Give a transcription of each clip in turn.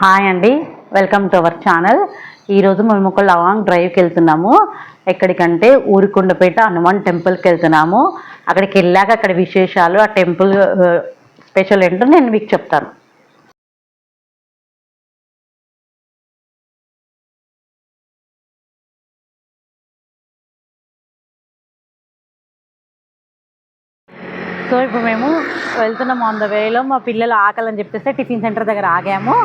Hi అండి, welcome to our channel. ఈరోజు మేము ఒక లాంగ్ డ్రైవ్కి వెళ్తున్నాము. ఎక్కడికంటే ఊరికొండపేట హనుమాన్ టెంపుల్కి వెళ్తున్నాము. అక్కడికి వెళ్ళాక అక్కడ విశేషాలు, ఆ టెంపుల్ స్పెషల్ ఏంటో నేను మీకు చెప్తాను. సో ఇప్పుడు మేము వెళ్తున్నాము. ఆన్ ద వేలో మా పిల్లలు ఆకలని చెప్పేస్తే టిఫిన్ సెంటర్ దగ్గర ఆగాము.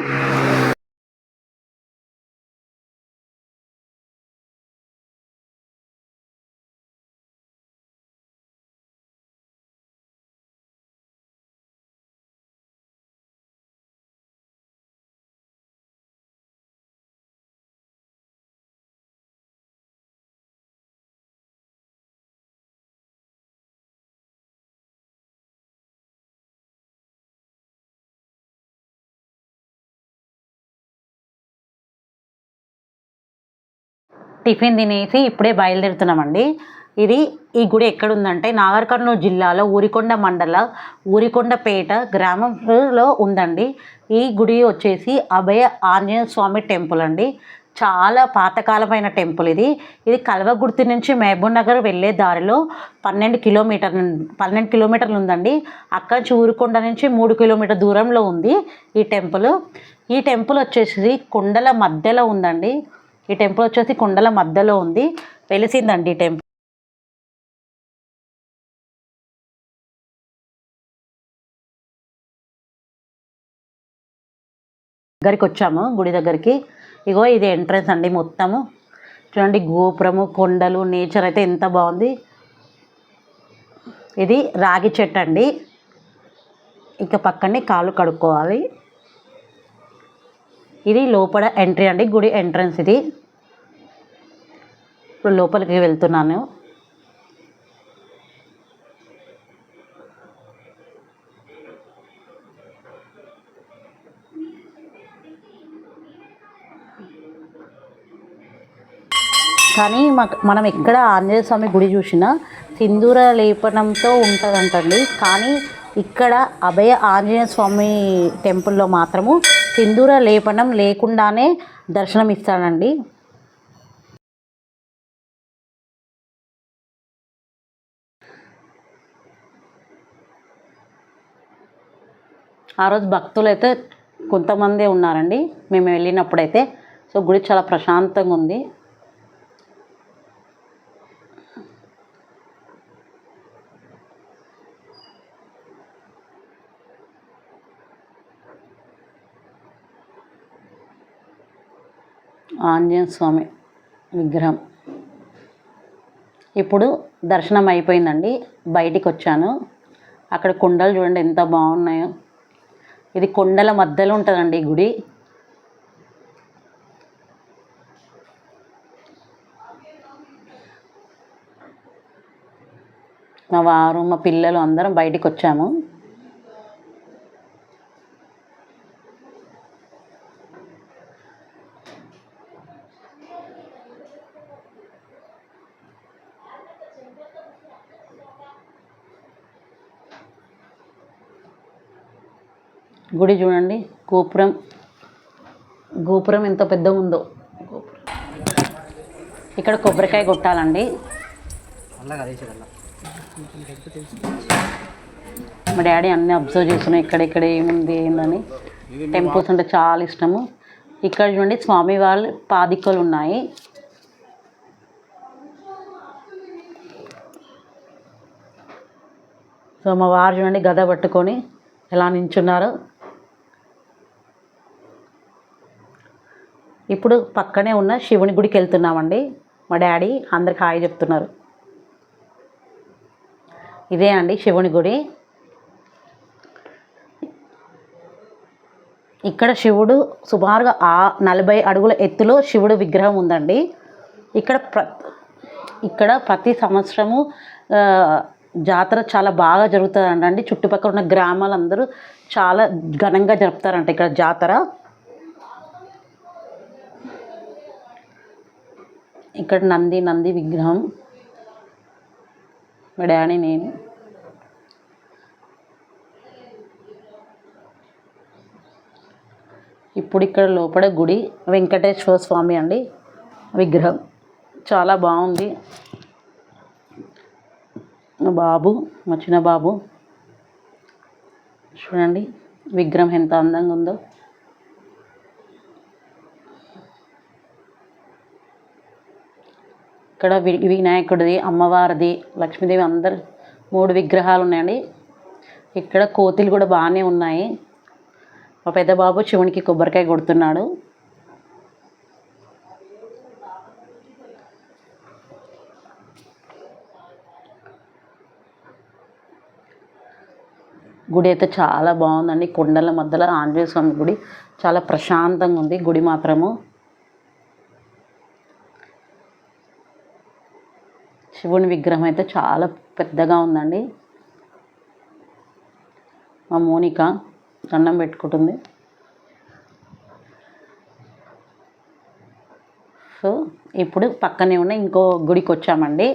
టిఫిన్ తినేసి ఇప్పుడే బయలుదేరుతున్నామండి. ఈ గుడి ఎక్కడుందంటే నాగర్ కర్నూలు జిల్లాలో ఊరికొండ మండల ఊరికొండపేట గ్రామంలో ఉందండి. ఈ గుడి వచ్చేసి అభయ ఆంజనేయ స్వామి టెంపుల్ అండి. చాలా పాతకాలమైన టెంపుల్ ఇది కల్వగుర్తి నుంచి మహబూబ్ నగర్ వెళ్ళే దారిలో 12 కిలోమీటర్లు ఉందండి. అక్కడ నుంచి ఊరికొండ నుంచి 3 కిలోమీటర్ దూరంలో ఉంది ఈ టెంపుల్. ఈ టెంపుల్ వచ్చేసి కొండల మధ్యలో ఉందండి. ఈ టెంపుల్ వచ్చేసి కొండల మధ్యలో ఉంది, వెలిసిందండి ఈ టెంపుల్. దగ్గరికి వచ్చాము, గుడి దగ్గరికి. ఇగో ఇది ఎంట్రన్స్ అండి. మొత్తము చూడండి, గోపురము, కొండలు, నేచర్ అయితే ఎంత బాగుంది. ఇది రాగి చెట్టు అండి. ఇక పక్కనే కాళ్ళు కడుక్కోవాలి. ఇది లోపల ఎంట్రీ అండి, గుడి ఎంట్రన్స్ ఇది. ఇప్పుడు లోపలికి వెళ్తున్నాను. కానీ మనం ఎక్కడ ఆంజనేయ స్వామి గుడి చూసినా సింధూర లేపనంతో ఉంటుందంటండి. కానీ ఇక్కడ అభయ ఆంజనేయ స్వామి టెంపుల్లో మాత్రము సింధూర లేపనం లేకుండానే దర్శనం ఇస్తాడండి. ఆ రోజు భక్తులు అయితే కొంతమందే ఉన్నారండి మేము వెళ్ళినప్పుడైతే. సో గుడి చాలా ప్రశాంతంగా ఉంది. ఆంజనేయ స్వామి విగ్రహం. ఇప్పుడు దర్శనం అయిపోయిందండి, బయటికి వచ్చాను. అక్కడ కొండలు చూడండి ఎంత బాగున్నాయో. ఇది కొండల మధ్యలో ఉంటుందండి ఈ గుడి. మా వారు, మా పిల్లలు అందరం బయటికి వచ్చాము. గుడి చూడండి, గోపురం ఎంత పెద్దగా ఉందో. ఇక్కడ కొబ్బరికాయ కొట్టాలండి. మా డాడీ అన్నీ అబ్జర్వ్ చేస్తున్నాయి, ఎక్కడెక్కడ ఏముంది ఏందని. టెంపుల్స్ అంటే చాలా ఇష్టము. ఇక్కడ చూడండి స్వామి వాళ్ళ పాదికలు ఉన్నాయి. సో మా వారు చూడండి గద పట్టుకొని ఎలా నించున్నారు. ఇప్పుడు పక్కనే ఉన్న శివుని గుడికి వెళ్తున్నామండి. మా డాడీ అందరికి హాయ్ చెప్తున్నారు. ఇదే అండి శివుని గుడి. ఇక్కడ శివుడు సుమారుగా 40 అడుగుల ఎత్తులో శివుడు విగ్రహం ఉందండి. ఇక్కడ ప్రతి సంవత్సరము జాతర చాలా బాగా జరుగుతుందండి. చుట్టుపక్కల ఉన్న గ్రామాలందరూ చాలా ఘనంగా జరుపుతారంట ఇక్కడ జాతర. ఇక్కడ నంది విగ్రహం, మా డాడీ, నేను. ఇప్పుడు ఇక్కడ లోపల గుడి వెంకటేశ్వర స్వామి అండి విగ్రహం చాలా బాగుంది. మా బాబు, మా చిన్న బాబు చూడండి విగ్రహం ఎంత అందంగా ఉందో. ఇక్కడ వినాయకుడిది, అమ్మవారిది, లక్ష్మీదేవి అందరు 3 విగ్రహాలు ఉన్నాయండి. ఇక్కడ కోతులు కూడా బాగానే ఉన్నాయి. మా పెద్ద బాబు శివునికి కొబ్బరికాయ కొడుతున్నాడు. గుడి అయితే చాలా బాగుందండి. కొండల మధ్యలో ఆంజనేయ స్వామి గుడి చాలా ప్రశాంతంగా ఉంది గుడి మాత్రము. శివుని విగ్రహం అయితే చాలా పెద్దగా ఉందండి. మా మోనిక దండం పెట్టుకుంటుంది. సో ఇప్పుడు పక్కనే ఉన్న ఇంకో గుడికి వచ్చామండి.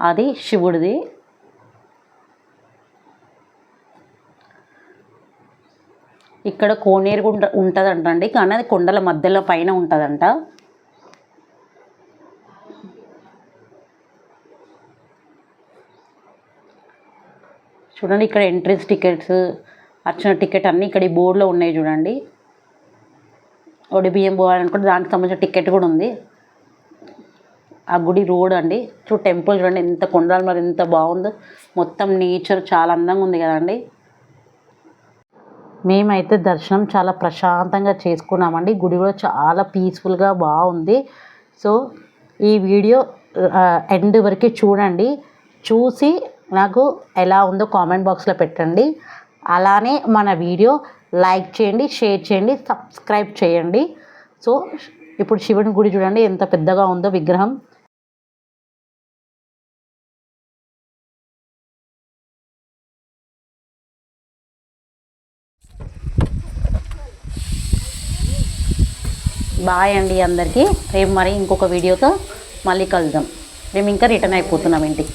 అది శివుడిది. ఇక్కడ కోనేరు ఉంటుందంటండి, కానీ అది కొండల మధ్యలో పైన ఉంటుందంట. చూడండి ఇక్కడ ఎంట్రీస్ టికెట్స్, అర్చన టికెట్ అన్నీ ఇక్కడ ఈ బోర్డులో ఉన్నాయి చూడండి. ఒడి బియ్యం పోవాలనుకుంటే దానికి సంబంధించిన టికెట్ కూడా ఉంది. ఆ గుడి రోడ్ అండి. టెంపుల్ చూడండి ఎంత కొండల మరి ఎంత బాగుందో. మొత్తం నేచర్ చాలా అందంగా ఉంది కదండి. మేమైతే దర్శనం చాలా ప్రశాంతంగా చేసుకున్నామండి. గుడి కూడా చాలా పీస్ఫుల్గా బాగుంది. సో ఈ వీడియో ఎండ్ వరకు చూడండి. చూసి నాకు ఎలా ఉందో కామెంట్ బాక్స్లో పెట్టండి. అలానే మన వీడియో లైక్ చేయండి, షేర్ చేయండి, సబ్స్క్రైబ్ చేయండి. సో ఇప్పుడు శివుని గుడి చూడండి ఎంత పెద్దగా ఉందో విగ్రహం. బాయ్ అండి అందరికీ. రేపు మరి ఇంకొక వీడియోతో మళ్ళీ కలుద్దాం. మేము ఇంకా రిటర్న్ అయిపోతున్నాం ఇంటికి.